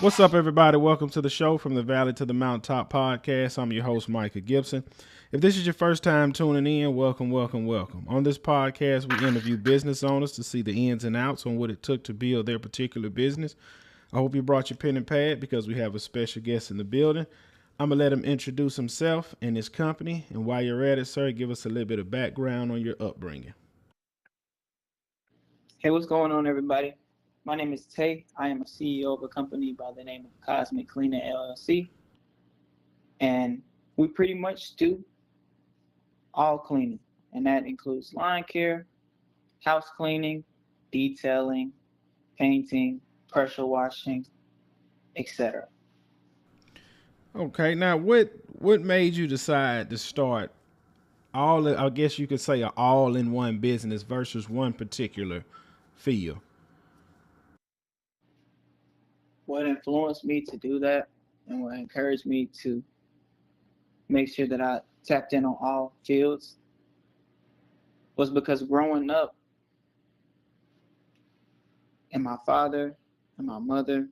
What's up, everybody? Welcome to the show from the Valley to the Mountaintop podcast. I'm your host, Micah Gibson. If this is your first time tuning in, welcome, welcome, welcome. On this podcast, we interview business owners to see the ins and outs on what it took to build their particular business. I hope you brought your pen and pad because we have a special guest in the building. I'm going to let him introduce himself and his company. And while you're at it, sir, give us a little bit of background on your upbringing. Hey, what's going on, everybody? My name is Tay. I am a CEO of a company by the name of Cosmic Cleaner LLC, and we pretty much do all cleaning, and that includes lawn care, house cleaning, detailing, painting, pressure washing, etc. Okay, now what made you decide to start I guess you could say a all in one business versus one particular field? What influenced me to do that, and what encouraged me to make sure that I tapped in on all fields, was because growing up, and my father and my mother,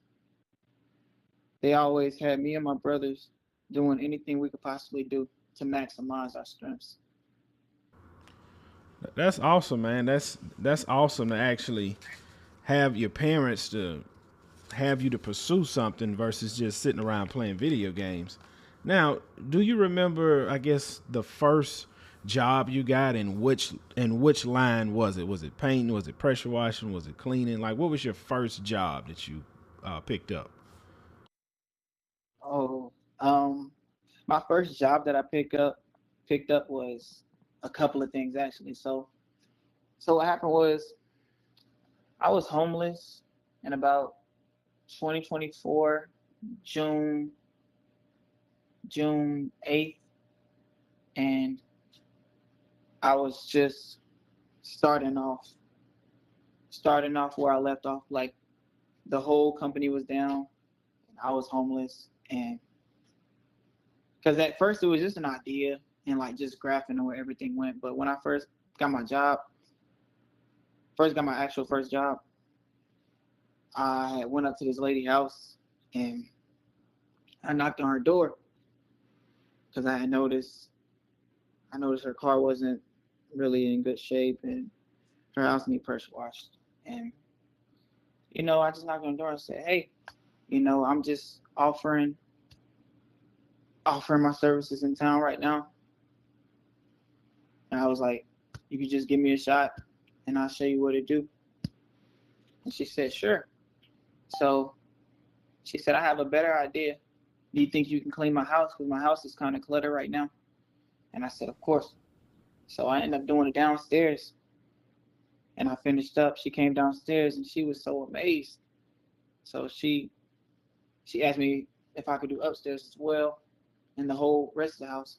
they always had me and my brothers doing anything we could possibly do to maximize our strengths. That's awesome, man. That's awesome to actually have your parents to have you to pursue something versus just sitting around playing video games. Now, do you remember, I guess, the first job you got and which line was it? Was it painting? Was it pressure washing? Was it cleaning? Like, what was your first job that you picked up? Oh, my first job that I picked up was a couple of things actually. So what happened was I was homeless in about 2024 June June 8th, and I was just starting off starting off where I left off. Like, the whole company was down, and I was homeless, and because at first it was just an idea and like just graphing on where everything went. But when I got my job, first got my actual first job, I went up to this lady's house and I knocked on her door because I noticed her car wasn't really in good shape and her house needed pressure washed. And I just knocked on the door and said, "Hey, I'm just offering my services in town right now." And I was like, "You could just give me a shot and I'll show you what to do." And she said, "Sure." So she said, "I have a better idea. Do you think you can clean my house? Because my house is kind of cluttered right now." And I said, "Of course." So I ended up doing it downstairs, and I finished up. She came downstairs and she was so amazed. So she asked me if I could do upstairs as well and the whole rest of the house.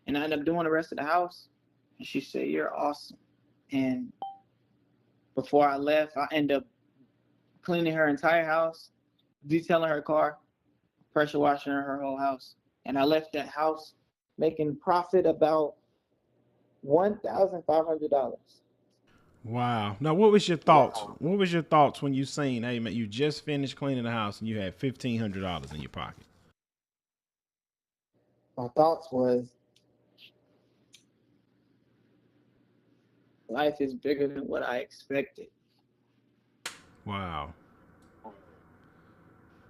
And I ended up doing the rest of the house. And she said, "You're awesome." And before I left, I ended up cleaning her entire house, detailing her car, pressure washing her whole house. And I left that house making profit about $1,500. Wow. Now, what was your thoughts? Wow. What was your thoughts when you seen, hey man, you just finished cleaning the house and you had $1,500 in your pocket? My thoughts was, life is bigger than what I expected. Wow.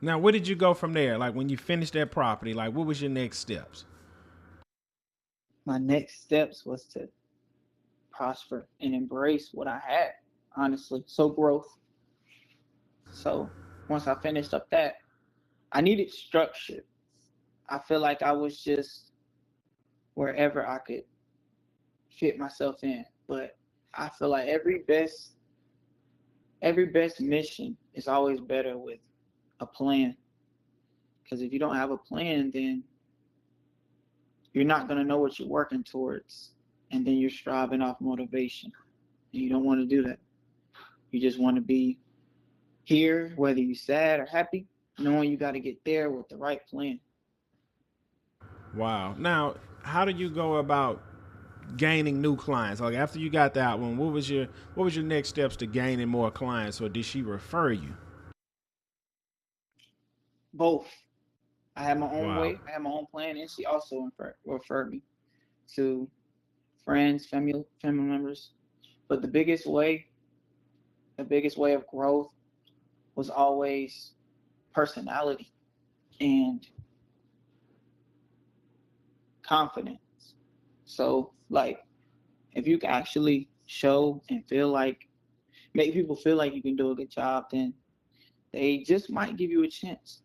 Now, where did you go from there? Like when you finished that property, like what was your next steps? My next steps was to prosper and embrace what I had, honestly. So growth. So once I finished up that, I needed structure. I feel like I was just wherever I could fit myself in. But I feel like every best mission is always better with a plan. Because if you don't have a plan, then you're not gonna know what you're working towards, and then you're striving off motivation. And you don't want to do that. You just want to be here, whether you're sad or happy, knowing you got to get there with the right plan. Wow. Now, how do you go about gaining new clients? Like after you got that one, what was your next steps to gaining more clients, or did she refer you? both. I had my own Wow. way, I had my own plan, and she also referred me to friends, family members. But the biggest way of growth was always personality and confidence. So like if you can actually show and feel like make people feel like you can do a good job, then they just might give you a chance.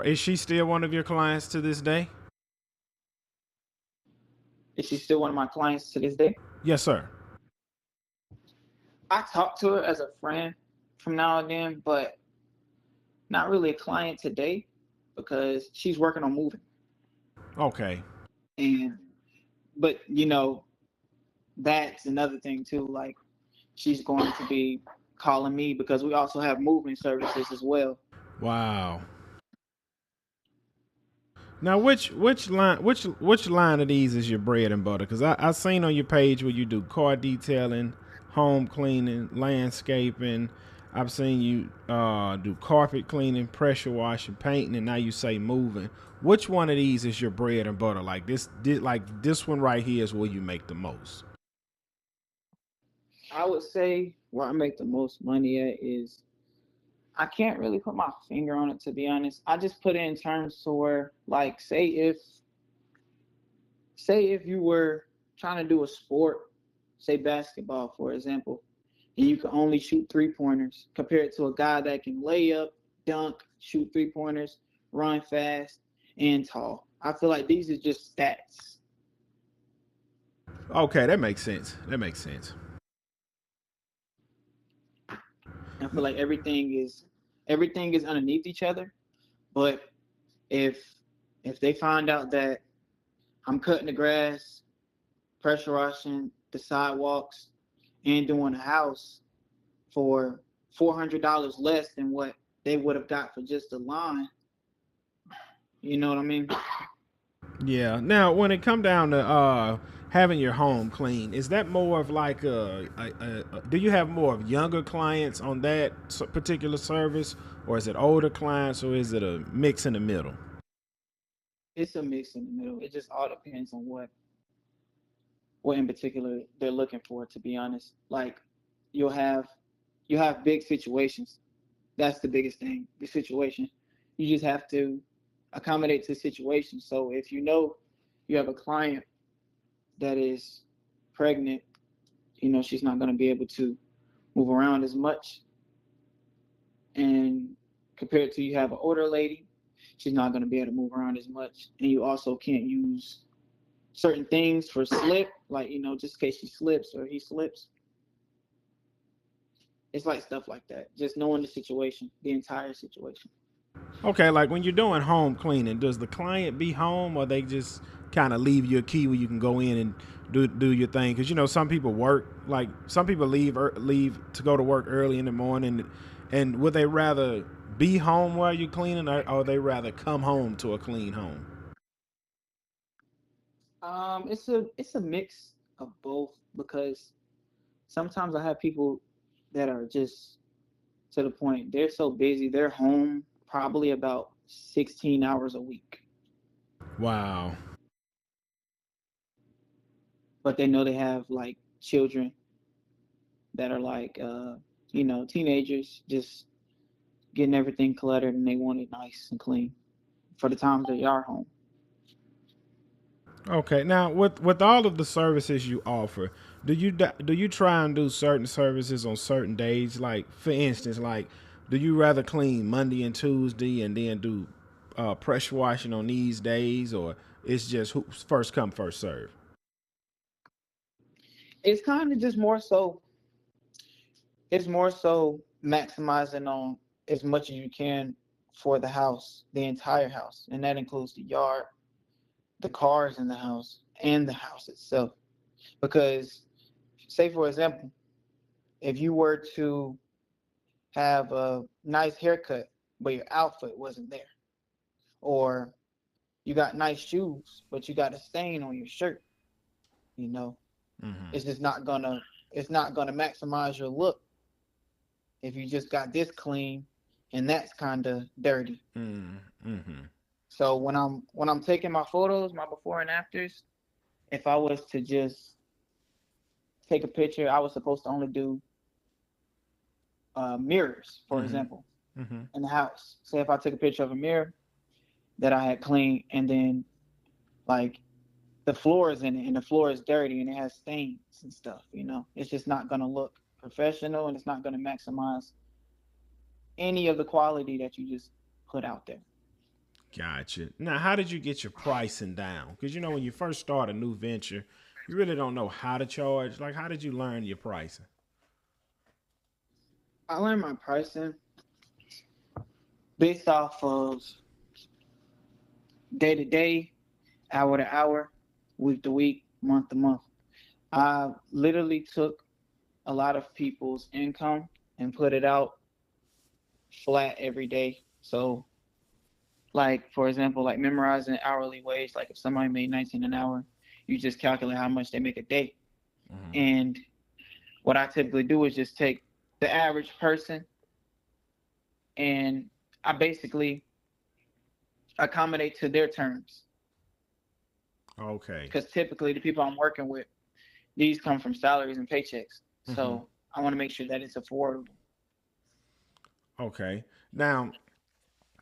Is she still one of your clients to this day? Is she still one of my clients to this day? Yes, sir. I talk to her as a friend from now and then, but not really a client today because she's working on moving. Okay. And but that's another thing too. Like she's going to be calling me because we also have moving services as well. Wow. Now, which line of these is your bread and butter? Because I seen on your page where you do car detailing, home cleaning, landscaping. I've seen you do carpet cleaning, pressure washing, painting, and now you say moving. Which one of these is your bread and butter? Like this one right here is where you make the most. I would say where I make the most money at is I can't really put my finger on it to be honest. I just put it in terms to where like say if you were trying to do a sport, say basketball for example, and you can only shoot 3 pointers compared to a guy that can lay up, dunk, shoot 3 pointers, run fast, and tall. I feel like these are just stats. Okay, that makes sense. That makes sense. I feel like everything is underneath each other. But if if they find out that I'm cutting the grass, pressure washing the sidewalks, and doing a house for $400 less than what they would have got for just the line, you know what I mean? Yeah. Now, when it come down to having your home clean, is that more of like do you have more of younger clients on that particular service, or is it older clients, or is it a mix in the middle? It's a mix in the middle. It just all depends on what in particular they're looking for. To be honest, like you'll have you have big situations. That's the biggest thing. The situation. You just have to accommodate to the situation. So if you know you have a client that is pregnant, she's not going to be able to move around as much. And compared to you have an older lady, she's not going to be able to move around as much. And you also can't use certain things for slip, like, just in case she slips or he slips. It's like stuff like that. Just knowing the situation, the entire situation. Okay, like when you're doing home cleaning, does the client be home, or they just kind of leave you a key where you can go in and do your thing? Because some people work, like some people leave to go to work early in the morning, and would they rather be home while you're cleaning, or they rather come home to a clean home? It's a mix of both because sometimes I have people that are just to the point they're so busy they're home probably about 16 hours a week, Wow. but they know they have like children that are like teenagers just getting everything cluttered and they want it nice and clean for the times they are home. Okay. Now, with all of the services you offer, do you try and do certain services on certain days? Like, for instance, like, do you rather clean Monday and Tuesday and then do pressure washing on these days, or it's just first come first serve? It's kind of just more so it's more so maximizing on as much as you can for the house, the entire house, and that includes the yard, the cars in the house, and the house itself. Because, say for example, if you were to have a nice haircut, but your outfit wasn't there, or you got nice shoes, but you got a stain on your shirt, you know, Hmm. it's just not gonna maximize your look if you just got this clean and that's kind of dirty. Mm-hmm. So when I'm taking my photos, my before and afters, if I was to just take a picture, I was supposed to only do mirrors, for Mm-hmm. example, Mm-hmm. in the house. Say if I took a picture of a mirror that I had cleaned, and then like the floor is in it, and the floor is dirty, and it has stains and stuff. It's just not gonna look professional, and it's not gonna maximize any of the quality that you just put out there. Gotcha. Now, how did you get your pricing down? Because when you first start a new venture, you really don't know how to charge. Like, how did you learn your pricing? I learned my pricing based off of day to day, hour to hour, week to week, month to month. I literally took a lot of people's income and put it out flat every day. So, like for example, like memorizing hourly wage. Like if somebody made 19 an hour, you just calculate how much they make a day. Mm-hmm. And what I typically do is just take the average person and I basically accommodate to their terms. Okay. Because typically the people I'm working with, these come from salaries and paychecks. Mm-hmm. So I want to make sure that it's affordable. Okay. Now,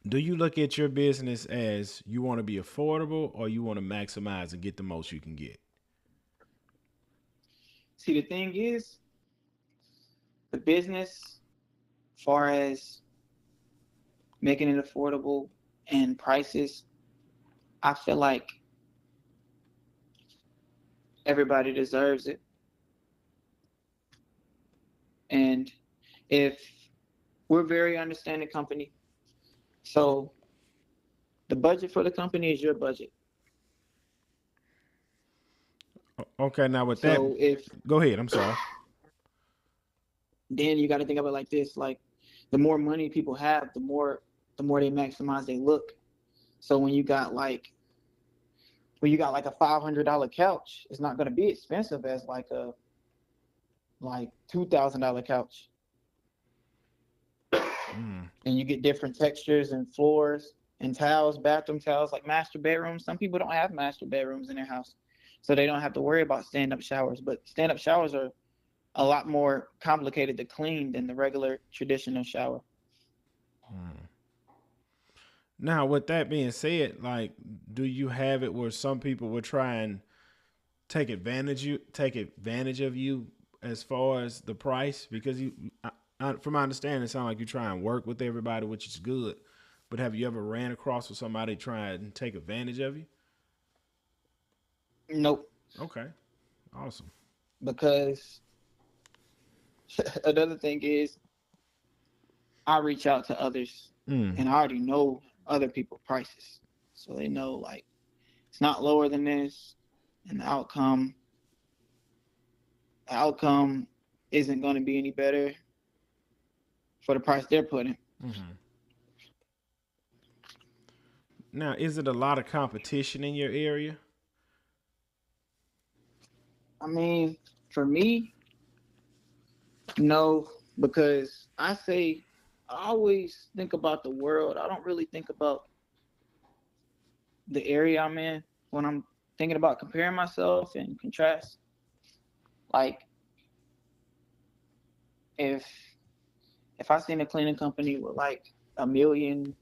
do you look at your business as you want to be affordable or you want to maximize and get the most you can get? See, the thing is, the business, as far as making it affordable and prices, I feel like everybody deserves it. And if we're a very understanding company, so the budget for the company is your budget. Okay. Now, with that, So if go ahead. I'm sorry. then you got to think of it like this: like the more money people have, the more they maximize they look. So when you got like a $500 couch, it's not going to be expensive as like $2,000 couch, Mm. and you get different textures and floors and towels, bathroom towels, like master bedrooms. Some people don't have master bedrooms in their house, so they don't have to worry about stand-up showers. But stand-up showers are a lot more complicated to clean than the regular traditional shower. Mm. Now, with that being said, like, do you have it where some people will try and take advantage of you as far as the price? Because from my understanding, it sounds like you try and work with everybody, which is good. But have you ever ran across with somebody trying and take advantage of you? Nope, Okay, awesome. because another thing is I reach out to others, Mm. and I already know other people's prices, so they know like it's not lower than this, and the outcome isn't going to be any better for the price they're putting. Hmm. Now, is it a lot of competition in your area? I mean, for me, no, because I always think about the world. I don't really think about the area I'm in when I'm thinking about comparing myself and contrast. Like if if I seen a cleaning company with like a million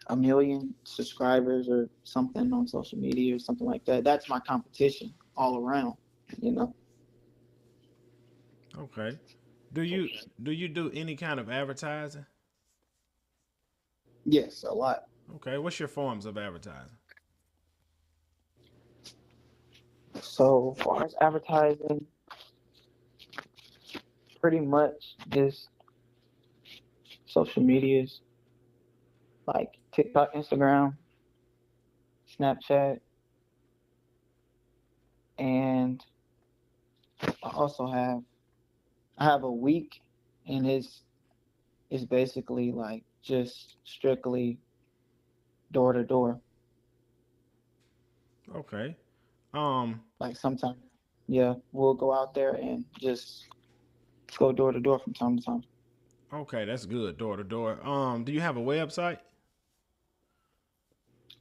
a million subscribers or something on social media or something like that, that's my competition all around, you know. Okay. Do you do any kind of advertising? Yes, a lot. Okay. What's your forms of advertising? So as far as advertising, pretty much just social medias like TikTok, Instagram, Snapchat, and I also I have a week, and it's basically like just strictly door to door. Okay. Um. Like sometimes, yeah, we'll go out there and just go door to door from time to time. Okay, that's good. Door to door. Do you have a website?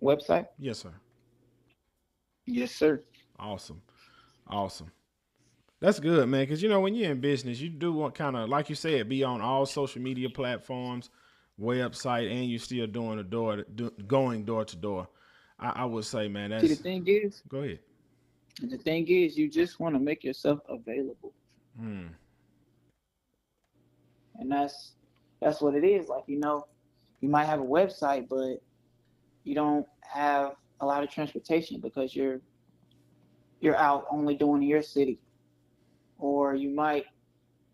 Website? Yes, sir. Yes, sir. Awesome. Awesome. That's good, man. Because when you're in business, you do want kind of like you said, be on all social media platforms, website, and you still doing going door to door. I would say, man, See, that's go ahead. the thing is, you just want to make yourself available, Hmm. and that's what it is. Like you might have a website, but you don't have a lot of transportation because you're out only doing your city, or you might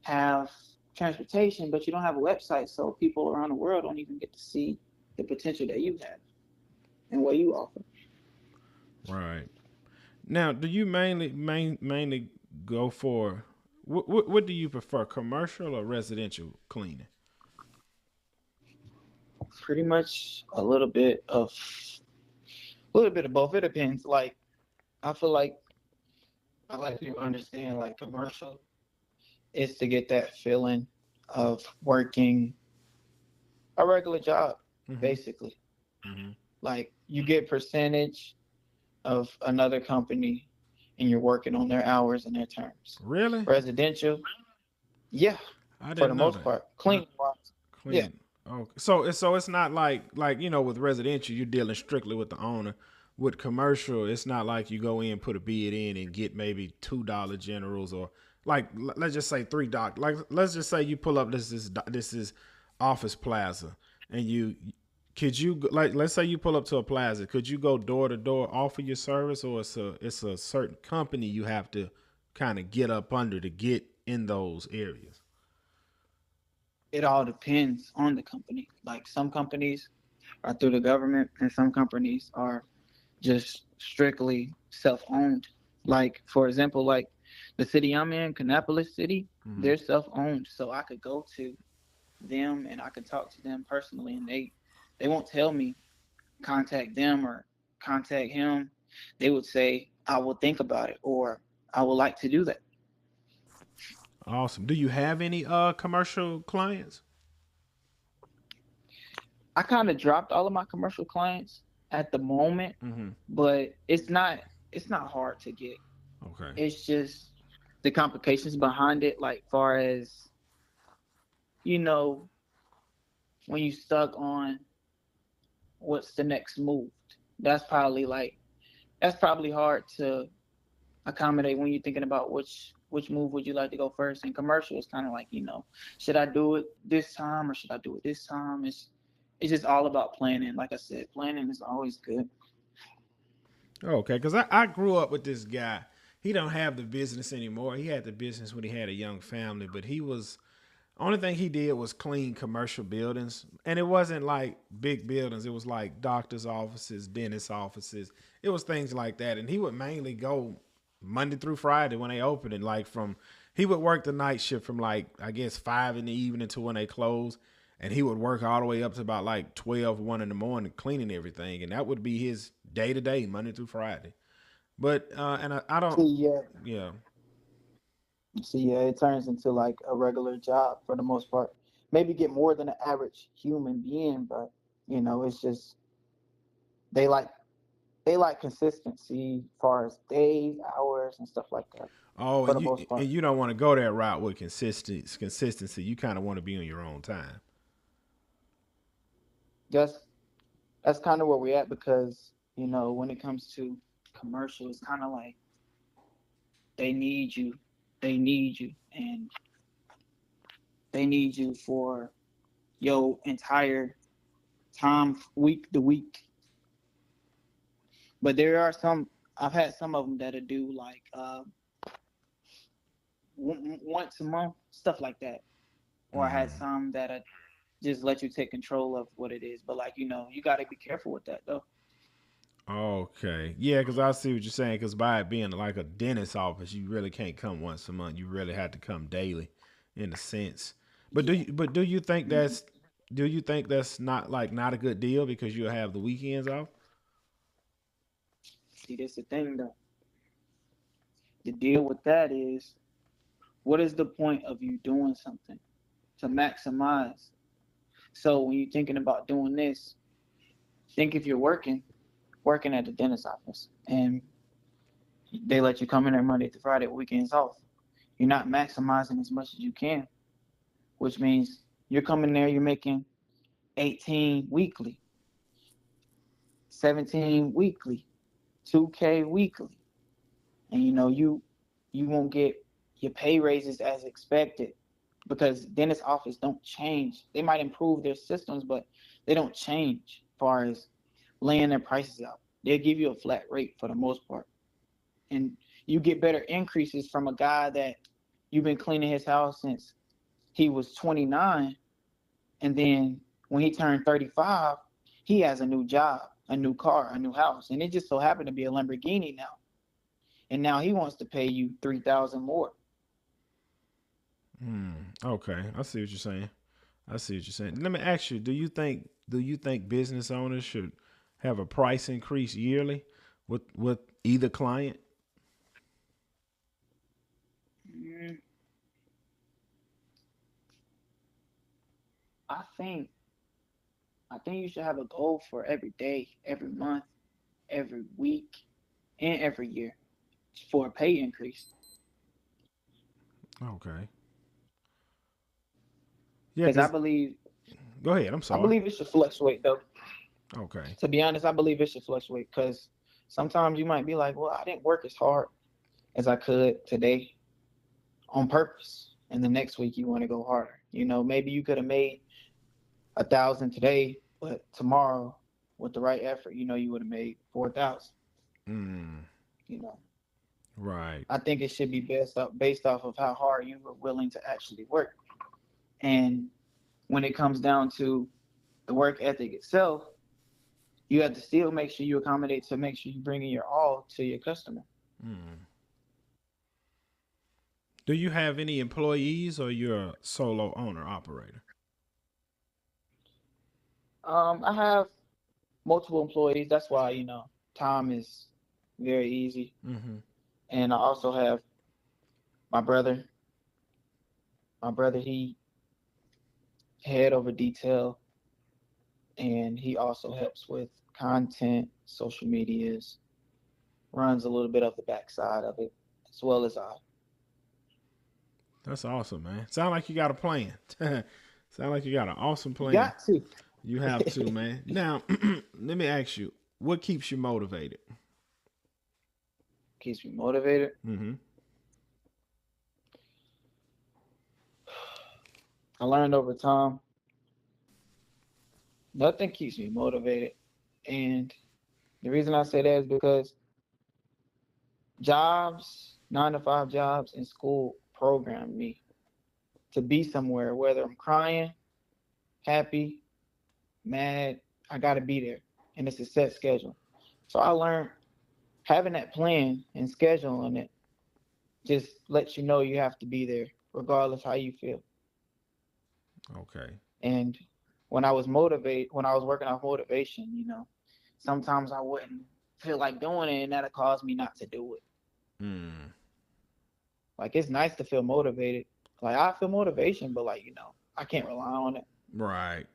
have transportation, but you don't have a website, so people around the world don't even get to see the potential that you have and what you offer. Right. Now, do you mainly go for what do you prefer, commercial or residential cleaning? Pretty much a little bit of both. It depends. Like I feel like I like people understand like commercial is to get that feeling of working a regular job, Mm-hmm. basically. Mm-hmm. Like you get percentage of another company and you're working on their hours and their terms. Really? Residential, yeah, I for the didn't know most that. part. I Clean wise. Yeah. clean. Okay. So it's not like with residential you're dealing strictly with the owner. With commercial, it's not like you go in, put a bid in, and get maybe $2 generals or like let's just say $3. Like let's just say you pull up this is Office Plaza, and you could you like let's say you pull up to a plaza, could you go door to door offer your service, or it's a certain company you have to kind of get up under to get in those areas? It all depends on the company. Like some companies are through the government and some companies are just strictly self-owned. Like for example, like the city I'm in, Kannapolis City, Mm-hmm. they're self-owned. So I could go to them and I could talk to them personally and they won't tell me contact them or contact him. They would say, I will think about it or I would like to do that. Awesome. Do you have any commercial clients? I kind of dropped all of my commercial clients at the moment, Mm-hmm. but it's not hard to get. Okay. It's just the complications behind it, like far as you know, when you stuck on what's the next move. That's probably like that's probably hard to accommodate when you're thinking about which move would you like to go first. And commercial is kind of like should I do it this time or should I do it this time? It's just all about planning. Like I said, planning is always good. Okay, because I grew up with this guy. He don't have the business anymore. He had the business when he had a young family, but he was only thing he did was clean commercial buildings, and it wasn't like big buildings. It was like doctors' offices, dentist offices. It was things like that, and he would mainly go Monday through Friday when they opened, and like from he would work the night shift from like I guess 5 in the evening to when they close, and he would work all the way up to about like 12, 1 in the morning cleaning everything, and that would be his day to day Monday through Friday. But and I don't, See, yeah, yeah. it turns into like a regular job for the most part. Maybe get more than an average human being, but it's just they like they like consistency as far as days, hours, and stuff like that Oh, for and the you most and part. you don't want to go that route with consistency. You kind of want to be on your own time. That's that's kind of where we're at because when it comes to commercial, it's kind of like they need you, and they need you for your entire time, week to week. But there are some I've had some of them that'll do like once a month, stuff like that. Or I had Mm. some that just let you take control of what it is. But like you got to be careful with that though. Okay, yeah, because I see what you're saying. Because by it being like a dentist office, you really can't come once a month. You really have to come daily, in a sense. But do Yeah. you but do you think hmm that's not a good deal because you'll have the weekends off? See, that's the thing though. The deal with that is, what is the point of you doing something to maximize. So when you're thinking about doing this, think if you're working at the dentist office, and they let you come in there Monday to Friday, weekends off. You're not maximizing as much as you can, which means you're coming there, you're making 18 weekly, 17 weekly, 2K weekly. And you won't get your pay raises as expected because dentist office don't change. They might improve their systems, but they don't change as far as laying their prices out. They'll give you a flat rate for the most part. And you get better increases from a guy that you've been cleaning his house since he was 29. And then when he turned 35, he has a new job, a new car, a new house. And it just so happened to be a Lamborghini now. And now he wants to pay you $3,000 more. Okay, I see what you're saying. I see what you're saying. Let me ask you: Do you think business owners should have a price increase yearly with either client? Mm, I think I think you should have a goal for every day, every month, every week, and every year for a pay increase. Okay. Yeah, Because cause go ahead. I'm I sorry. believe it should fluctuate though. Okay. To be honest, I believe it should fluctuate because sometimes you might be like, well, I didn't work as hard as I could today on purpose, and the next week you want to go harder. Maybe you could have made 1,000 today, but tomorrow with the right effort, you would have made 4,000. Mm, You know, right. I think it should be based off of how hard you were willing to actually work. And when it comes down to the work ethic itself, you have to still make sure you accommodate to make sure you bring in your all to your customer. Mm. Do you have any employees or you're a solo owner operator? I have multiple employees. That's why, time is very easy. Mm-hmm. And I also have my brother. My brother, he head over detail, and he also helps with content, social medias, runs a little bit of the backside of it, as well as I. That's awesome, man. Sound like you got a plan. Sound like you got an awesome You plan. got to. You have to, man. Now, let me ask you, what keeps you motivated? Keeps me motivated. Mm-hmm. I learned over time, nothing keeps me motivated. And the reason I say that is because jobs, 9 to 5 jobs in school programmed me to be somewhere, whether I'm crying, happy, mad, I got to be there. And it's a set schedule. So I learned having that plan and scheduling it just lets you know you have to be there, regardless how you feel. Okay. And when I was working off motivation, sometimes I wouldn't feel like doing it, and that'll cause me not to do it. Mm. Like it's nice to feel motivated. Like I feel motivation, but I can't rely on it. Right.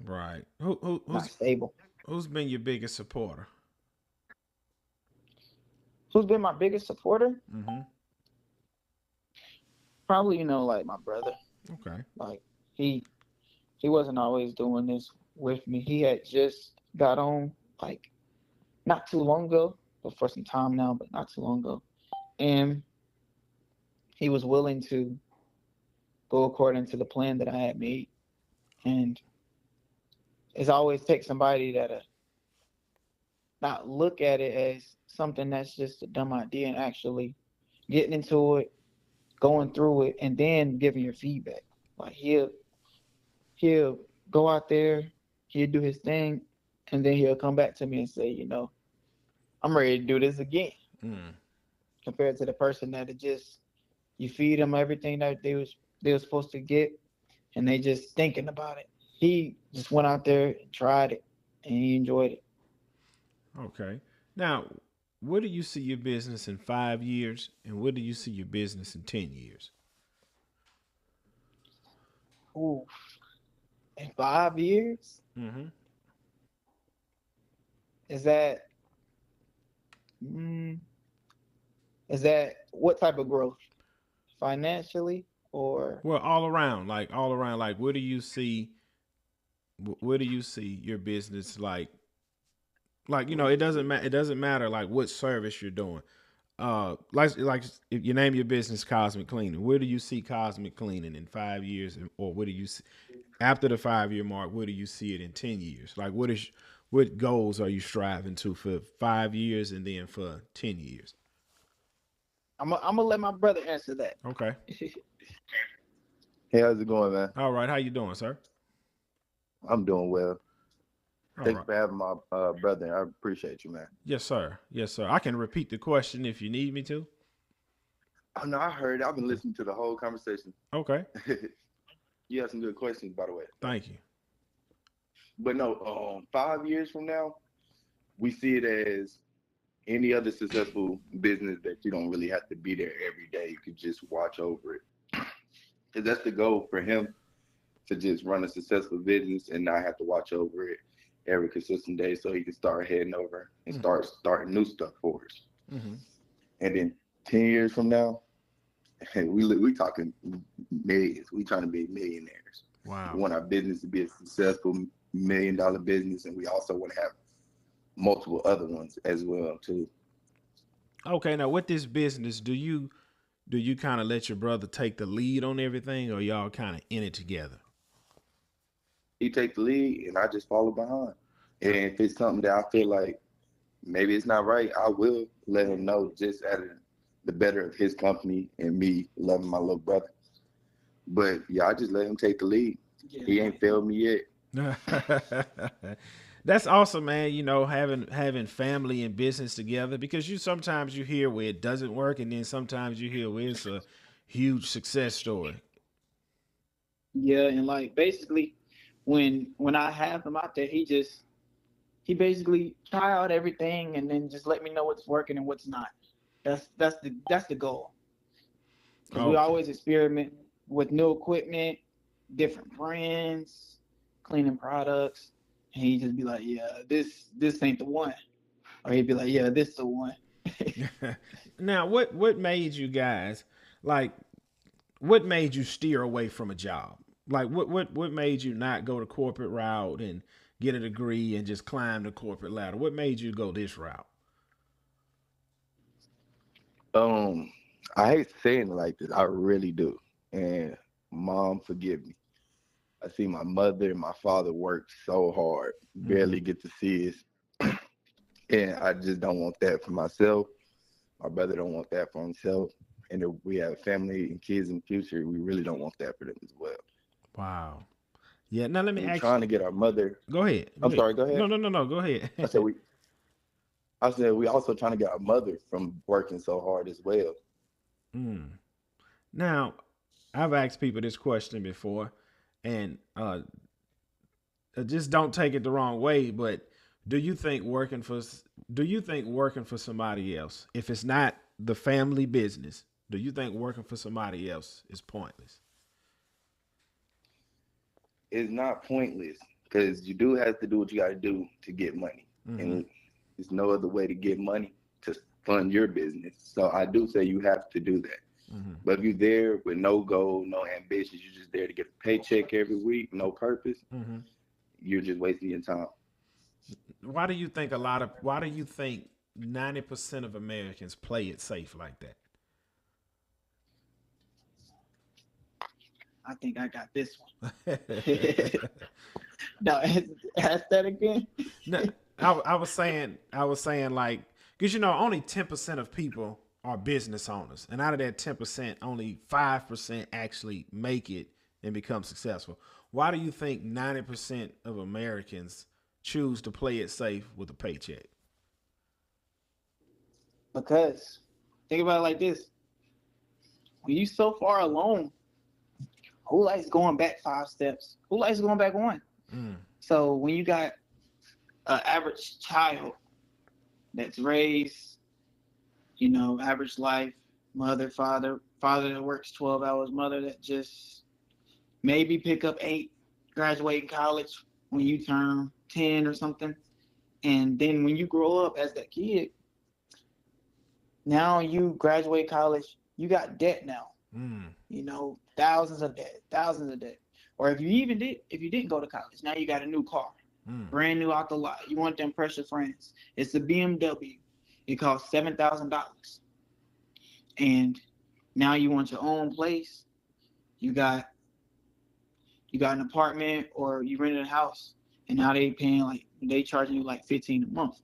Right. Who who Not who's stable. who's been your biggest supporter? Who's been my biggest supporter? Mm-hmm. Probably, like my brother. Okay. Like he he wasn't always doing this with me. He had just got on like not too long ago, but for some time now, but not too long ago. And he was willing to go according to the plan that I had made. And it's always take somebody that not look at it as something that's just a dumb idea and actually getting into it, going through it, and then giving your feedback. Like he'll go out there, he'll do his thing, and then he'll come back to me and say, I'm ready to do this again. Mm. Compared to the person that it just you feed them everything that they were supposed to get, and they just thinking about it. He just went out there and tried it, and he enjoyed it. Okay. Now, where do you see your business in 5 years, and where do you see your business in 10 years? Ooh, in 5 years? Mm-hmm. Is that mm, is that what type of growth? Financially or Well, all around, like where do you see where do you see your business like it doesn't matter, it doesn't matter like what service you're doing. Like if you name your business Cosmic Cleaning, where do you see Cosmic Cleaning in 5 years, or where do you see after the 5 year mark? Where do you see it in 10 years? Like what goals are you striving to for 5 years and then for 10 years? I'm gonna let my brother answer that. Okay, Hey, how's it going, man? all right. How you doing, sir? I'm doing well. All Thanks right. for having my brother. I appreciate you, man. Yes, sir. Yes, sir. I can repeat the question if you need me to. Oh no, I heard. I've been listening to the whole conversation. Okay. You have some good questions, by the way. Thank you. But no, 5 years from now, we see it as any other successful business that you don't really have to be there every day. You could just watch over it. 'Cause that's the goal for him, to just run a successful business and not have to watch over it every consistent day, so he can start heading over and starting new stuff for us. Mm-hmm. And then 10 years from now, we talking millions. We trying to be millionaires. Wow. We want our business to be a successful $1 million business, and we also want to have multiple other ones as well too. Okay. Now, with this business, do you kind of let your brother take the lead on everything, or y'all kind of in it together? He take the lead, and I just follow behind. And if it's something that I feel like maybe it's not right, I will let him know, just out of the better of his company and me loving my little brother. But yeah, I just let him take the lead. He ain't failed me yet. That's awesome, man. Having family and business together, because sometimes you hear where it doesn't work, and then sometimes you hear where it's a huge success story. Yeah, and like basically when I have him out there, he basically try out everything and then just let me know what's working and what's not. That's the goal. Because we Okay. always experiment with new equipment, different brands, cleaning products, and he just be like, yeah, this ain't the one, or he'd be like, yeah, this the one. Now, what made you guys like? What made you steer away from a job? Like, what made you not go the corporate route and get a degree and just climb the corporate ladder? What made you go this route? Um, I hate saying it like this. I really do. And mom, forgive me. I see my mother and my father work so hard, Mm-hmm. barely get to see us. And I just don't want that for myself. My brother don't want that for himself. And if we have family and kids in the future, we really don't want that for them as well. Wow. Yeah. Now let me And we're ask trying you. to get our mother. Go ahead. Go I'm ahead. sorry, go No, ahead. no, no, no. Go ahead. I said we I said we also trying to get our mother from working so hard as well. Mm. Now, I've asked people this question before, and just don't take it the wrong way. But do you think working for do you think working for somebody else, if it's not the family business, do you think working for somebody else is pointless? It's not pointless because you do have to do what you got to do to get money. Mm-hmm. And there's no other way to get money to fund your business. So I do say you have to do that. Mm-hmm. But if you're there with no goal, no ambitions, you're just there to get a paycheck every week, no purpose, Mm-hmm. you're just wasting your time. Why do you think 90% of Americans play it safe like I think I got this one. that? Now, ask that again. No, I was saying like, because only 10% of people are business owners, and out of that 10%, only 5% actually make it and become successful. Why do you think 90% of Americans choose to play it safe with a paycheck? Because think about it like this: when you so far alone, who likes going back 5 steps? Who likes going back one? Mm, So when you got an average child that's raised, average life, mother, father that works 12 hours, mother that just maybe pick up 8, graduate college when you turn 10 or something. And then when you grow up as that kid, now you graduate college, you got debt now. You know, thousands of debt. Or if you didn't go to college, now you got a new car, brand new out the lot. You want to impress your friends. It's a BMW. It costs $7,000. And now you want your own place. You got an apartment or you rented a house, and now they charging you like $15 a month.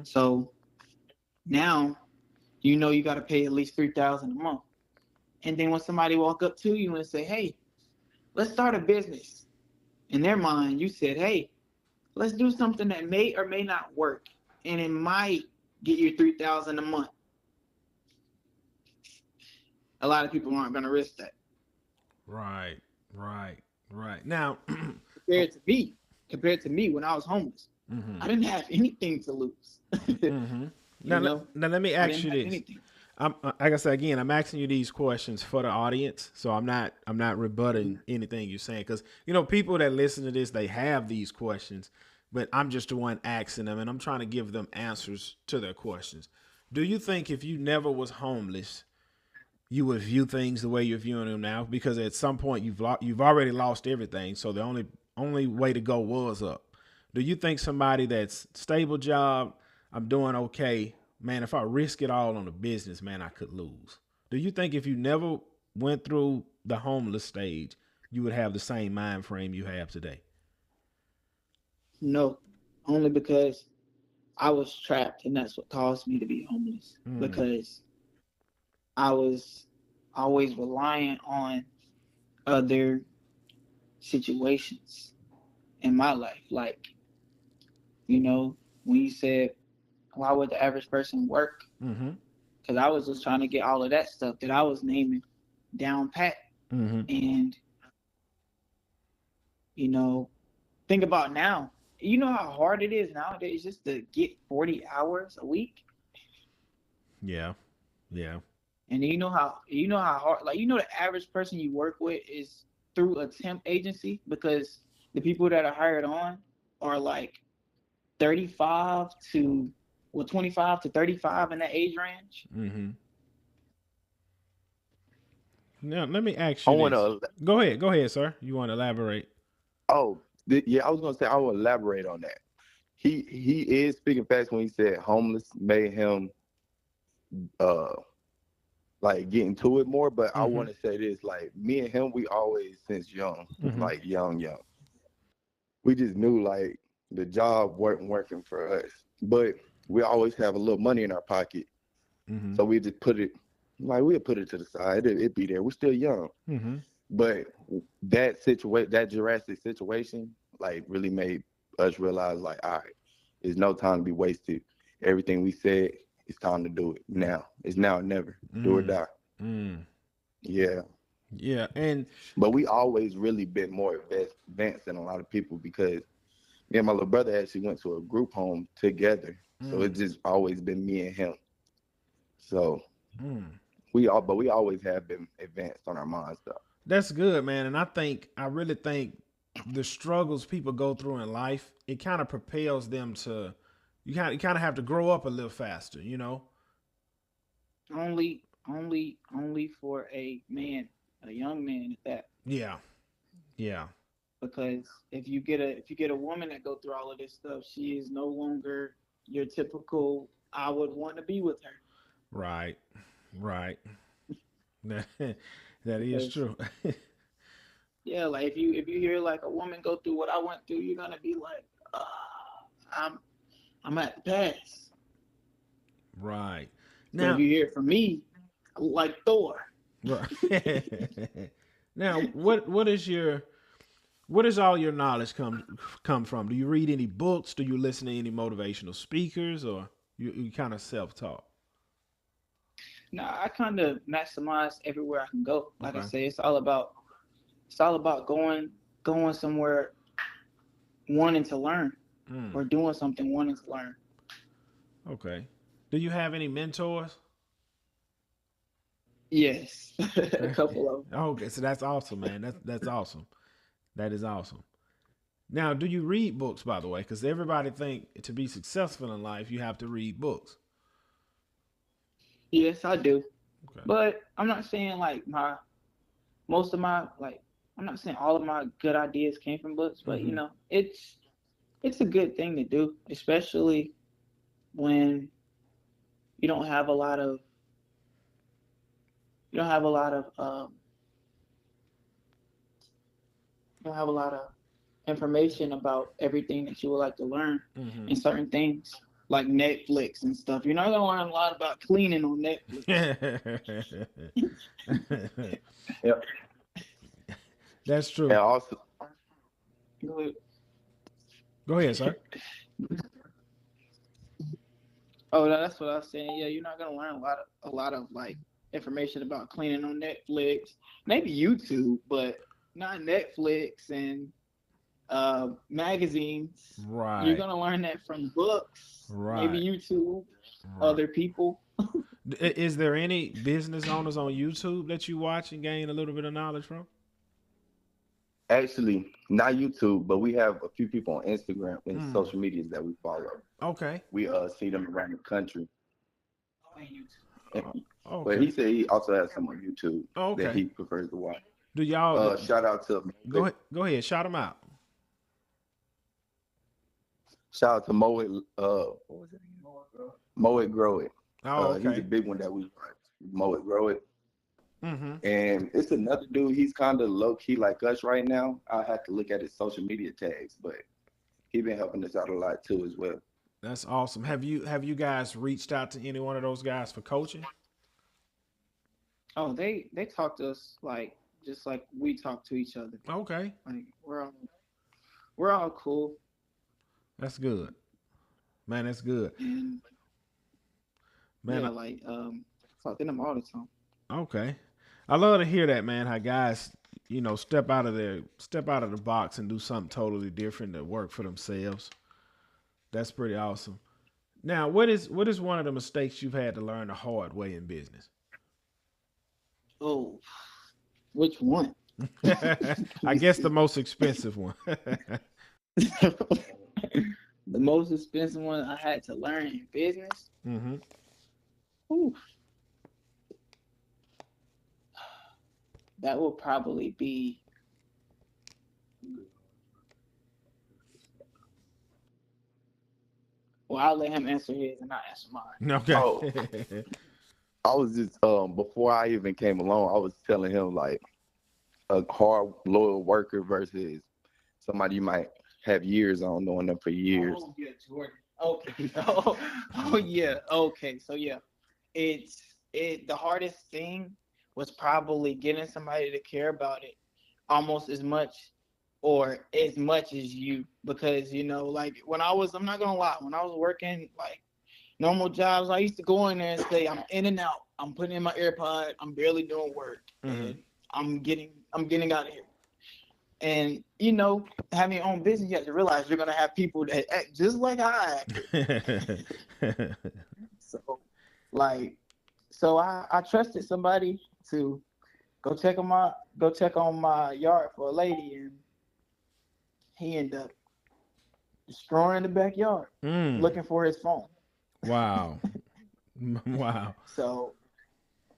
So now you know you got to pay at least $3,000 a month. And then when somebody walk up to you and say, "Hey, let's start a business," in their mind you said, "Hey, let's do something that may or may not work, and it might get you $3,000 a month." A lot of people aren't going to risk that. Right. Now, compared to me when I was homeless, I didn't have anything to lose. Now let me ask you this. Like I said again, I'm asking you these questions for the audience, so I'm not rebutting anything you're saying, because people that listen to this, they have these questions, but I'm just the one asking them, and I'm trying to give them answers to their questions. Do you think if you never was homeless, you would view things the way you're viewing them now? Because at some point you've already lost everything, so the only way to go was up. Do you think somebody that's stable job, I'm doing okay, man, if I risk it all on a business, man, I could lose? Do you think if you never went through the homeless stage, you would have the same mind frame you have today? No, only because I was trapped, and that's what caused me to be homeless. Because I was always reliant on other situations in my life. Like, when you said, why would the average person work? Because I was just trying to get all of that stuff that I was naming down pat. And, think about now. You know how hard it is nowadays just to get 40 hours a week? Yeah. And you know how hard, the average person you work with is through a temp agency, because the people that are hired on are like 25 to 35 in that age range. Now, let me ask you this. Go ahead, sir. You want to elaborate? Yeah, I was gonna say I will elaborate on that. He is speaking facts when he said homeless made him like get into it more. But I want to say this: like me and him, we always since young, like young, we just knew like the job wasn't working for us, but we always have a little money in our pocket, so we just we'll put it to the side. It'd be there. We're still young, but that Jurassic situation, like really made us realize, like, all right, there's no time to be wasted. Everything we said, it's time to do it now. It's now or never. Do or die. Yeah. But we always really been more advanced than a lot of people, because me and my little brother actually went to a group home together. So it's just always been me and him. So we always have been advanced on our minds though. That's good, man. And I really think the struggles people go through in life, it kind of propels them to, you kind of have to grow up a little faster, Only for a young man at that. Yeah. Because if you get a woman that go through all of this stuff, she is no longer your typical, I would want to be with her. Right. That is true. Yeah, like if you hear like a woman go through what I went through, you're gonna be like, I'm at the pass. Right. Now, if you hear it from me, like Thor. Right. Now, what is all your knowledge come from? Do you read any books? Do you listen to any motivational speakers, or you kind of self-taught? No, I kind of maximize everywhere I can go. Like I say, it's all about going somewhere wanting to learn, or doing something wanting to learn. Okay. Do you have any mentors? Yes, a couple of them. Okay, so that's awesome, man. That's awesome. That is awesome. Now, do you read books, by the way? Because everybody think to be successful in life, you have to read books. Yes, I do. Okay. But I'm not saying like most of my like I'm not saying all of my good ideas came from books, but Mhm. it's a good thing to do, especially when you don't have a lot of you don't have a lot of you don't have a lot of information about everything that you would like to learn Mhm. and certain things like Netflix and stuff. You're not gonna learn a lot about cleaning on Netflix. Yeah. That's And true. also, Go ahead, sir. Oh, that's what I was saying. Yeah, you're not gonna learn a lot of like information about cleaning on Netflix. Maybe YouTube, but not Netflix and magazines. You're Right. gonna learn that from books, maybe Right. YouTube, Right. other people. Is there any business owners on YouTube that you watch and gain a little bit of knowledge from? actually, not YouTube, but we have a few people on Instagram and Mm. social medias that we follow. Okay. We see them around the country. And, Oh, but okay. he said he also has some on YouTube that Okay. he prefers to watch. Do y'all Shout out to go ahead? Go ahead. Shout them out. shout out to Moet. What was it? Moet Grow It. Oh, He's a okay. big one that we watch. Moet Grow It. Mm-hmm. And it's another dude. He's kind of low key like us right now. I have to look at his social media tags, but he been helping us out a lot too as well. That's awesome. Have you guys reached out to any one of those guys for coaching? Oh, they talk to us like just like we talk to each other. Okay. Like we're all cool, That's good. Man, that's good. and Man, yeah, like talk to them all the time. okay. I love to hear that, man. How guys, step out of the box and do something totally different to work for themselves. That's pretty awesome. Now, what is one of the mistakes you've had to learn the hard way in business? Oh, which one? Let I me guess the see. most expensive one. The most expensive one I had to learn in business. Hmm. Ooh, that will probably be. Well, I'll let him answer his and I'll answer mine. Okay. Oh, I was just before I even came along, I was telling him like a hard loyal worker versus somebody you might have years on knowing them for years. Oh yeah, Jordan. Okay. Oh yeah. Okay. So yeah, the hardest thing was probably getting somebody to care about it almost as much or as much as you, because like I'm not gonna lie, when I was working like normal jobs, I used to go in there and say I'm in and out, I'm putting in my AirPod, I'm barely doing work, Hmm. and I'm getting out of here. And having your own business, you have to realize you're gonna have people that act just like I acted. So, like, I trusted somebody to go check on my yard for a lady, and he ended up destroying the backyard, Mm. looking for his phone. Wow. Wow. So,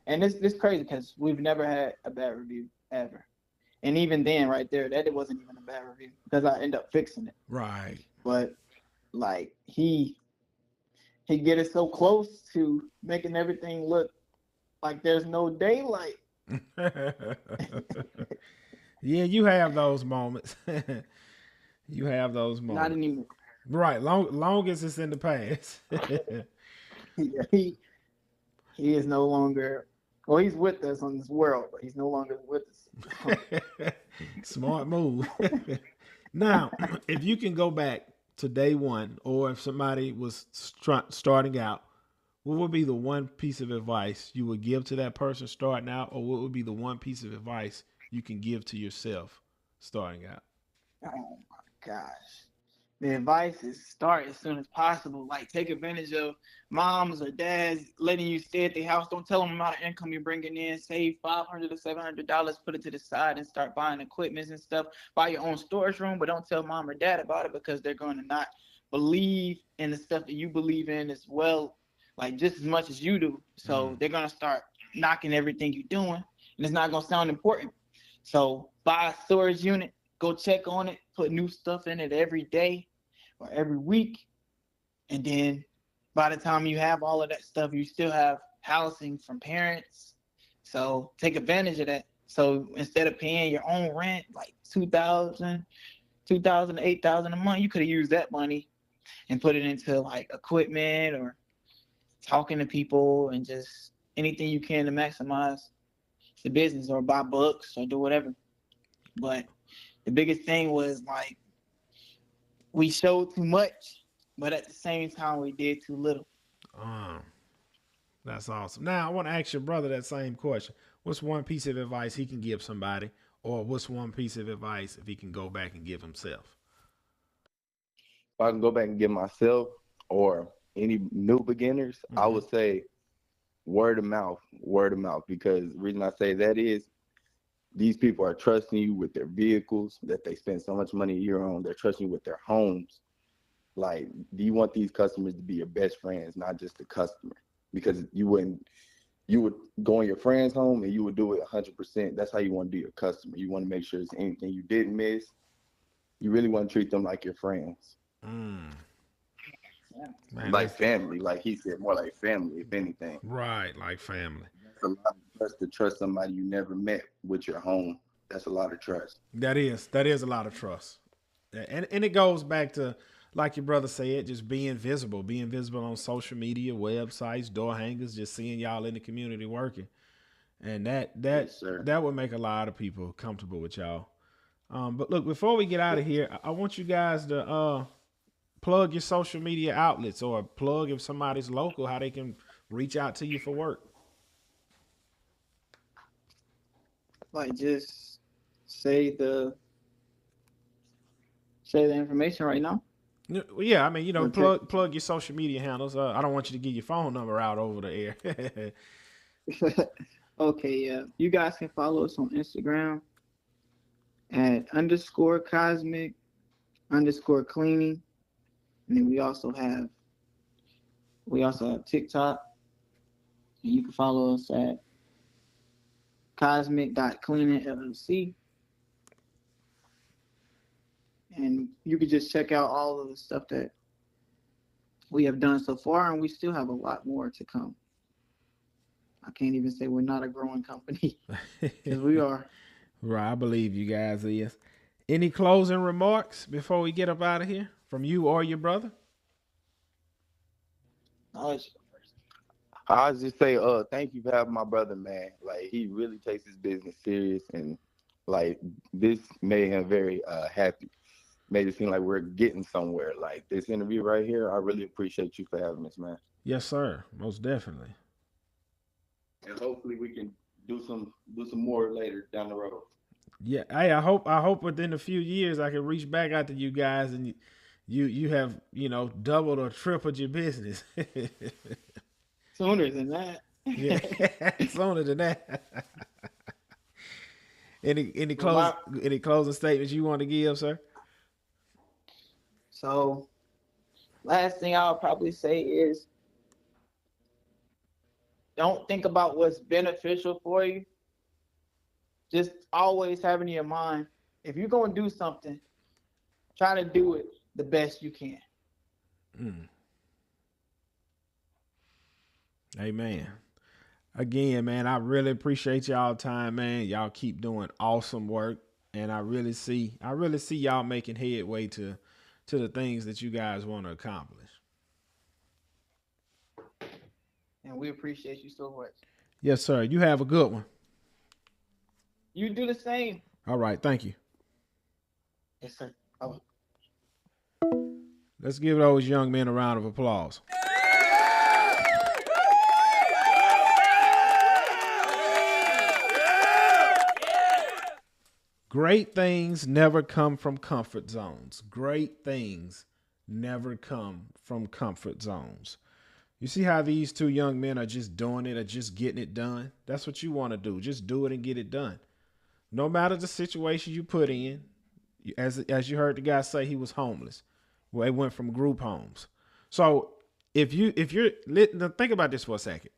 and this crazy because we've never had a bad review ever. And even then, right there, that it wasn't even a bad review because I ended up fixing it. Right. But like he get it so close to making everything look like there's no daylight. Yeah, you have those moments. You have those Not moments. anymore. Right. Long as it's in the past. He is no longer. Well, he's with us on this world, but he's no longer with us. Smart move. Now, if you can go back to day one, or if somebody was starting out, what would be the one piece of advice you would give to that person starting out, or what would be the one piece of advice you can give to yourself starting out? Oh my gosh. The advice is start as soon as possible. Like, take advantage of moms or dads letting you stay at the house. Don't tell them the amount of income you're bringing in. Save $500 to $700, put it to the side, and start buying equipment and stuff. Buy your own storage room, but don't tell mom or dad about it because they're going to not believe in the stuff that you believe in as well, like just as much as you do. So they're going to start knocking everything you're doing, and it's not going to sound important. So buy a storage unit, go check on it, put new stuff in it every day or every week. And then by the time you have all of that stuff, you still have housing from parents. So take advantage of that. So instead of paying your own rent, like $2,000 to $8,000 a month, you could have used that money and put it into like equipment or talking to people and just anything you can to maximize the business, or buy books or do whatever. But the biggest thing was like we showed too much, but at the same time we did too little. That's awesome. Now I want to ask your brother that same question. What's one piece of advice he can give somebody, or what's one piece of advice if he can go back and give himself? If I can go back and give myself or any new beginners, I would say word of mouth, because the reason I say that is these people are trusting you with their vehicles that they spend so much money a year on. They're trusting you with their homes. Like, do you want these customers to be your best friends, not just a customer? Because you would go in your friend's home and you would do it 100%. That's how you want to do your customer. You want to make sure it's anything you didn't miss. You really want to treat them like your friends. Man, like family, like he said, more like family, if anything. Right, like family. That's a lot of trust to trust somebody you never met with your home. That's a lot of trust. That is a lot of trust. And it goes back to, like your brother said, just being visible on social media, websites, door hangers, just seeing y'all in the community working. And that Yes, that would make a lot of people comfortable with y'all. But look, before we get out of here, I want you guys to plug your social media outlets, or plug if somebody's local, how they can reach out to you for work. Like, just say the information right now. Yeah, I mean, plug your social media handles. I don't want you to give your phone number out over the air. Okay, yeah. You guys can follow us on Instagram at _cosmic_cleaning. And then we also have TikTok. And you can follow us at cosmic.cleaning LLC. And you can just check out all of the stuff that we have done so far, and we still have a lot more to come. I can't even say we're not a growing company, because we are. Right, I believe you guys is. Any closing remarks before we get up out of here from you or your brother? I'll just say, thank you for having my brother, man. Like, he really takes his business serious, and like, this made him very happy. Made it seem like we're getting somewhere. Like, this interview right here, I really appreciate you for having us, man. Yes, sir. Most definitely. And hopefully we can do some more later down the road. Yeah, hey, I hope within a few years I can reach back out to you guys and you have, doubled or tripled your business. Sooner than that. Yeah, sooner than that. Any closing statements you want to give, sir? So, last thing I'll probably say is, don't think about what's beneficial for you. Just always have in your mind, if you're going to do something, try to do it the best you can. Amen. Again, man, I really appreciate y'all time, man. Y'all keep doing awesome work, and I really see y'all making headway to the things that you guys want to accomplish. And we appreciate you so much. Yes, sir. You have a good one. You do the same. All right. Thank you. Yes, sir. Oh. Let's give those young men a round of applause. Great things never come from comfort zones. Great things never come from comfort zones. You see how these two young men are just doing it or just getting it done? That's what you want to do. Just do it and get it done. No matter the situation you put in, as you heard the guy say, he was homeless. Well, it went from group homes. So if you're think about this for a second.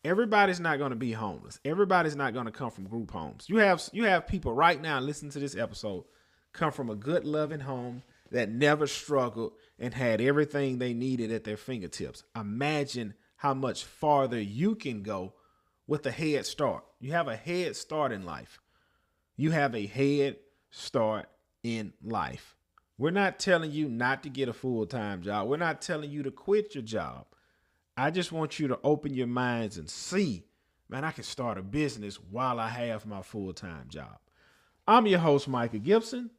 Everybody's not going to be homeless. Everybody's not going to come from group homes. You have people right now listening to this episode come from a good, loving home that never struggled and had everything they needed at their fingertips. Imagine how much farther you can go with a head start. You have a head start in life. You have a head start in life. We're not telling you not to get a full-time job. We're not telling you to quit your job. I just want you to open your minds and see, man, I can start a business while I have my full-time job. I'm your host, Micah Gibson.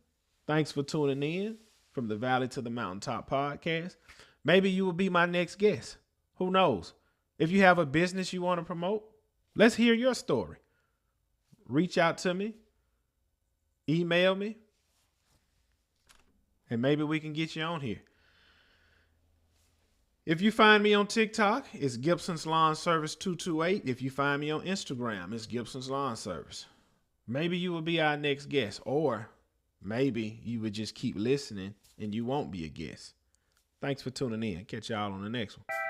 Thanks for tuning in from the Valley to the Mountaintop podcast. Maybe you will be my next guest. Who knows? If you have a business you want to promote, let's hear your story. Reach out to me, email me, and maybe we can get you on here. If you find me on TikTok, it's Gibson's Lawn Service 228. If you find me on Instagram, it's Gibson's Lawn Service. Maybe you will be our next guest, or maybe you would just keep listening and you won't be a guest. Thanks for tuning in. Catch y'all on the next one.